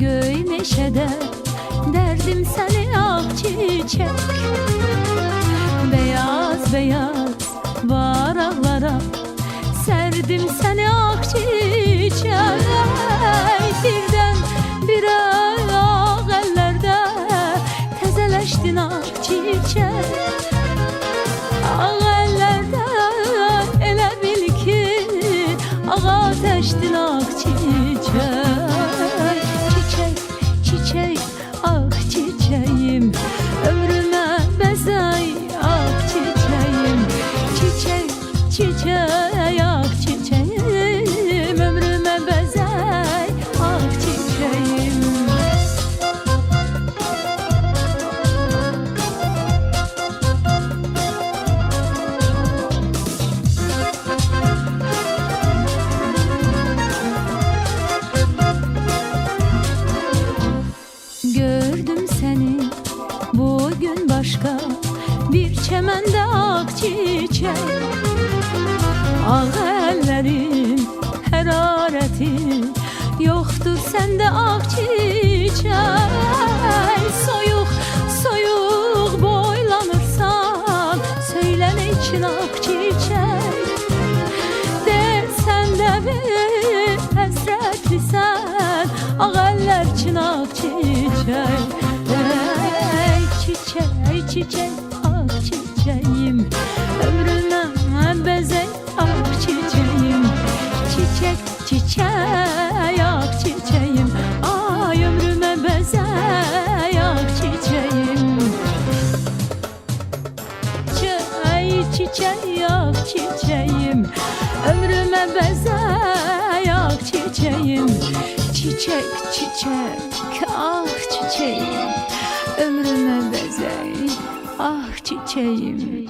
göy meşede derdim seni ak çiçek. Beyaz beyaz varaqlara serdim seni ak çiçek. Birden bir ağ ellerde tezeleştin ak çiçek. Ağ ellerde elə bil ki ağa teştin ak çiçek. Çiçek, ah çiçeğim, ömrüme bezay ah çiçeğim. Çiçek, ah çiçeğim, ömrüme bezay ah çiçeğim. Gördüm seni bugün başka bir çemende ak çiçek. Ağ ellerin hararetin yoktur sende ak çiçek. Soyuk soyuk boylanırsan söyle ne için ak çiçek. Dersen de bir hasretlisən ağ eller için ak çiçek. Çiçek, ah çiçeğim, ömrüme bezey ah çiçeğim. Çiçek, ah çiçeğim, ay ömrüme bezey ah çiçeğim. Çiçek, ah çiçeğim, ömrüme bezey ah çiçeğim. Çiçek, ah çiçeğim, ömrüme bezey ah çiçeğim.